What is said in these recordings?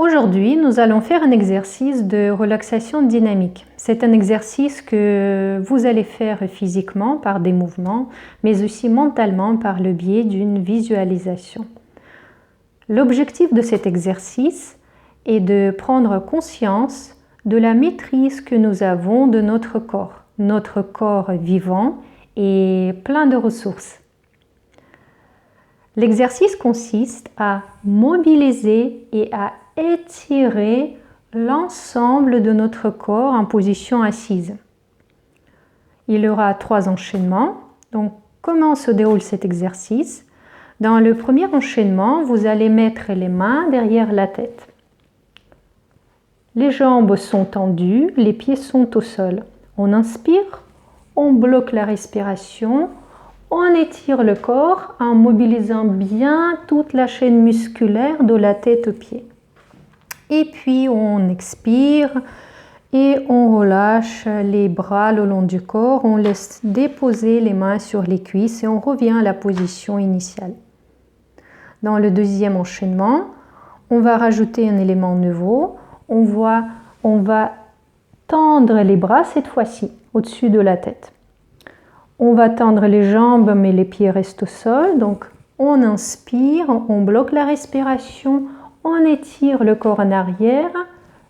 Aujourd'hui, nous allons faire un exercice de relaxation dynamique. C'est un exercice que vous allez faire physiquement par des mouvements, mais aussi mentalement par le biais d'une visualisation. L'objectif de cet exercice est de prendre conscience de la maîtrise que nous avons de notre corps. Notre corps vivant est plein de ressources. L'exercice consiste à mobiliser et à étirer l'ensemble de notre corps en position assise. Il y aura 3 enchaînements. Donc, comment se déroule cet exercice? Dans le premier enchaînement, vous allez mettre les mains derrière la tête. Les jambes sont tendues, les pieds sont au sol. On inspire, on bloque la respiration, on étire le corps en mobilisant bien toute la chaîne musculaire de la tête aux pieds. Et puis on expire et on relâche les bras le long du corps, on laisse déposer les mains sur les cuisses et on revient à la position initiale. Dans le deuxième enchaînement, on va rajouter un élément nouveau. On va tendre les bras cette fois-ci au-dessus de la tête. On va tendre les jambes mais les pieds restent au sol. Donc on inspire, on bloque la respiration, on étire le corps en arrière,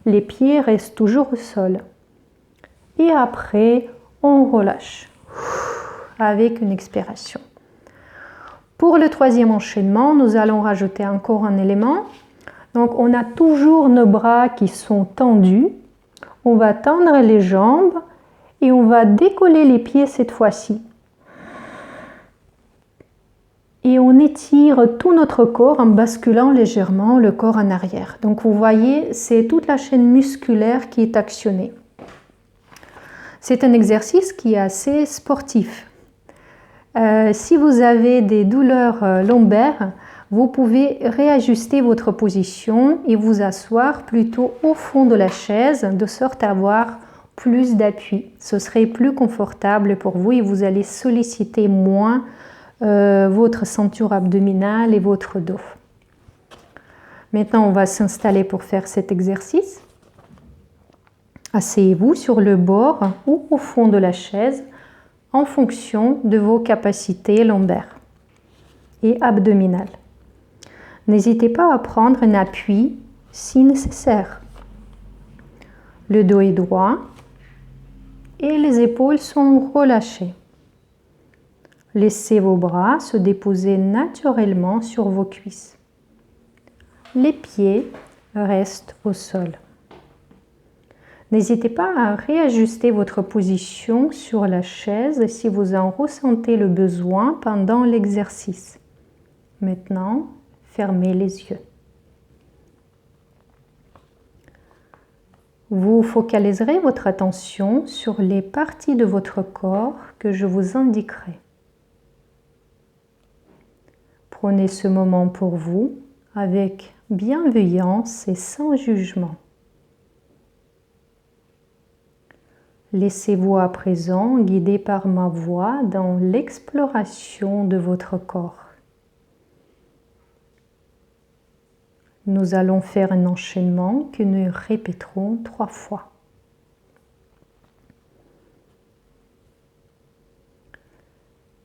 les pieds restent toujours au sol. Et après, on relâche avec une expiration. Pour le troisième enchaînement, nous allons rajouter encore un élément. Donc on a toujours nos bras qui sont tendus. On va tendre les jambes et on va décoller les pieds cette fois-ci. Et on étire tout notre corps en basculant légèrement le corps en arrière. Donc vous voyez, c'est toute la chaîne musculaire qui est actionnée. C'est un exercice qui est assez sportif. Si vous avez des douleurs lombaires, vous pouvez réajuster votre position et vous asseoir plutôt au fond de la chaise, de sorte à avoir plus d'appui. Ce serait plus confortable pour vous et vous allez solliciter moins votre ceinture abdominale et votre dos. Maintenant, on va s'installer pour faire cet exercice. Asseyez-vous sur le bord ou au fond de la chaise en fonction de vos capacités lombaires et abdominales. N'hésitez pas à prendre un appui si nécessaire. Le dos est droit et les épaules sont relâchées. Laissez vos bras se déposer naturellement sur vos cuisses. Les pieds restent au sol. N'hésitez pas à réajuster votre position sur la chaise si vous en ressentez le besoin pendant l'exercice. Maintenant, fermez les yeux. Vous focaliserez votre attention sur les parties de votre corps que je vous indiquerai. Prenez ce moment pour vous avec bienveillance et sans jugement. Laissez-vous à présent guider par ma voix dans l'exploration de votre corps. Nous allons faire un enchaînement que nous répéterons 3 fois.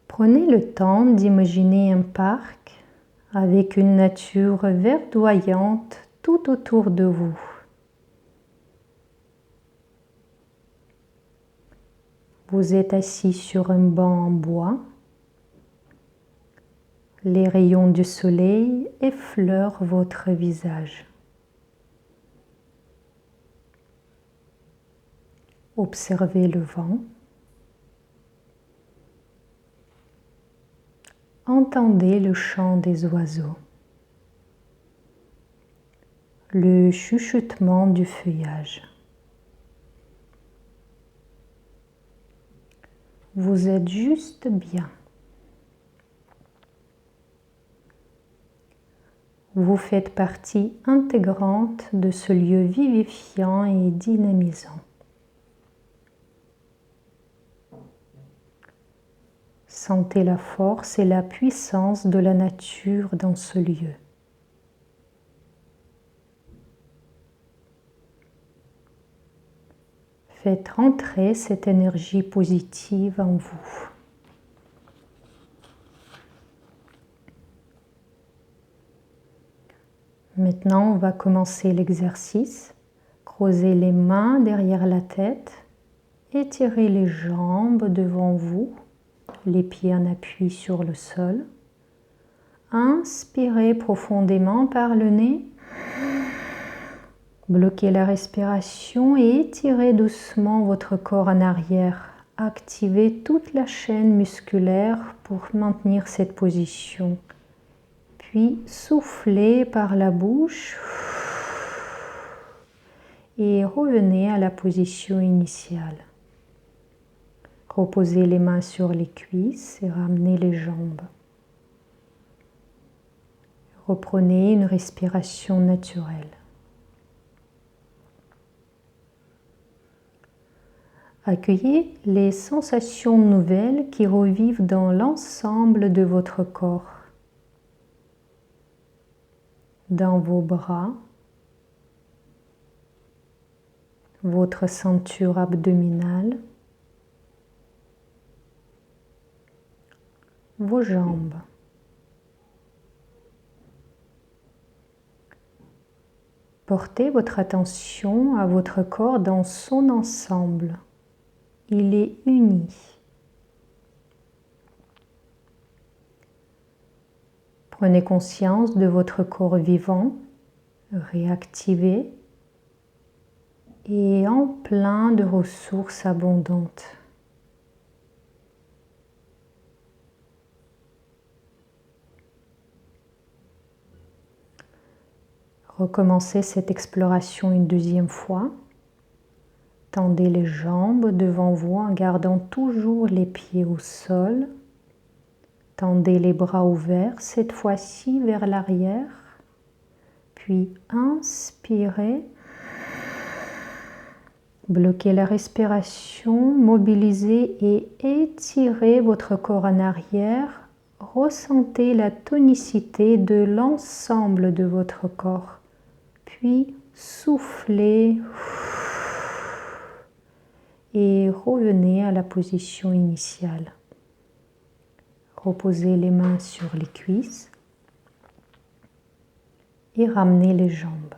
Prenez le temps d'imaginer un parc avec une nature verdoyante tout autour de vous. Vous êtes assis sur un banc en bois. Les rayons du soleil effleurent votre visage. Observez le vent. Entendez le chant des oiseaux, le chuchotement du feuillage. Vous êtes juste bien. Vous faites partie intégrante de ce lieu vivifiant et dynamisant. Sentez la force et la puissance de la nature dans ce lieu. Faites rentrer cette énergie positive en vous. Maintenant, on va commencer l'exercice. Croisez les mains derrière la tête. Étirez les jambes devant vous, les pieds en appui sur le sol. Inspirez profondément par le nez. Bloquez la respiration et étirez doucement votre corps en arrière. Activez toute la chaîne musculaire pour maintenir cette position. Puis soufflez par la bouche et revenez à la position initiale. Reposez les mains sur les cuisses et ramenez les jambes. Reprenez une respiration naturelle. Accueillez les sensations nouvelles qui revivent dans l'ensemble de votre corps. Dans vos bras, votre ceinture abdominale, vos jambes. Portez votre attention à votre corps dans son ensemble. Il est uni. Prenez conscience de votre corps vivant, réactivé et en plein de ressources abondantes. Recommencez cette exploration une deuxième fois. Tendez les jambes devant vous en gardant toujours les pieds au sol. Tendez les bras ouverts, cette fois-ci vers l'arrière. Puis inspirez. Bloquez la respiration, mobilisez et étirez votre corps en arrière. Ressentez la tonicité de l'ensemble de votre corps. Puis soufflez et revenez à la position initiale. Reposez les mains sur les cuisses et ramenez les jambes.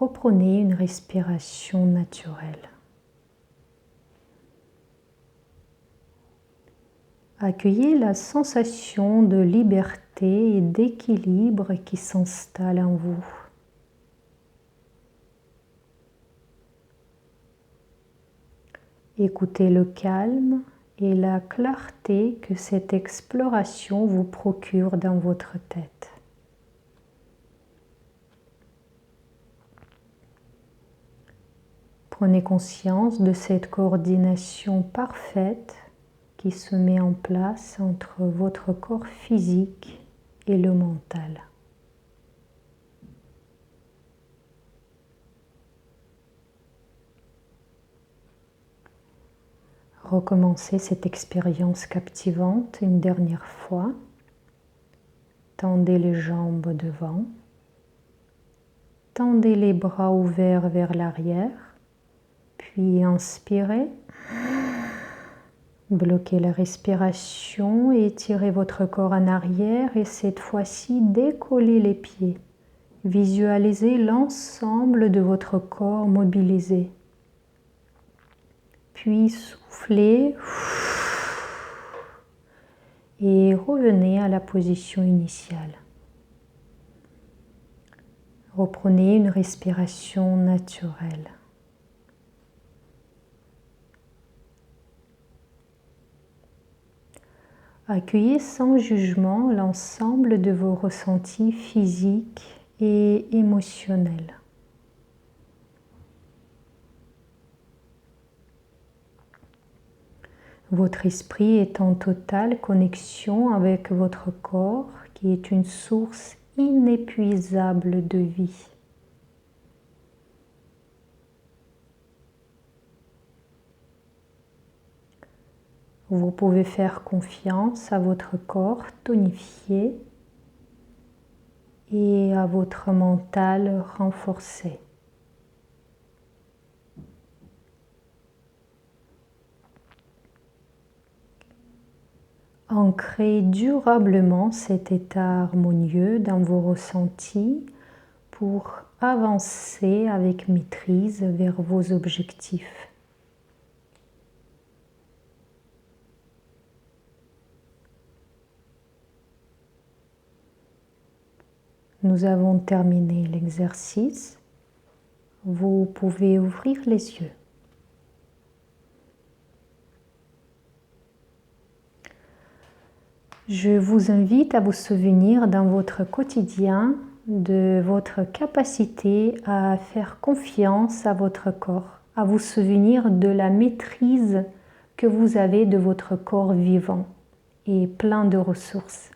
Reprenez une respiration naturelle. Accueillez la sensation de liberté et d'équilibre qui s'installe en vous. Écoutez le calme et la clarté que cette exploration vous procure dans votre tête. Prenez conscience de cette coordination parfaite qui se met en place entre votre corps physique et le mental. Recommencez cette expérience captivante une dernière fois. Tendez les jambes devant. Tendez les bras ouverts vers l'arrière. Puis inspirez. Bloquez la respiration et étirez votre corps en arrière et cette fois-ci décollez les pieds. Visualisez l'ensemble de votre corps mobilisé. Puis soufflez et revenez à la position initiale. Reprenez une respiration naturelle. Accueillez sans jugement l'ensemble de vos ressentis physiques et émotionnels. Votre esprit est en totale connexion avec votre corps qui est une source inépuisable de vie. Vous pouvez faire confiance à votre corps tonifié et à votre mental renforcé. Ancrez durablement cet état harmonieux dans vos ressentis pour avancer avec maîtrise vers vos objectifs. Nous avons terminé l'exercice. Vous pouvez ouvrir les yeux. Je vous invite à vous souvenir dans votre quotidien de votre capacité à faire confiance à votre corps, à vous souvenir de la maîtrise que vous avez de votre corps vivant et plein de ressources.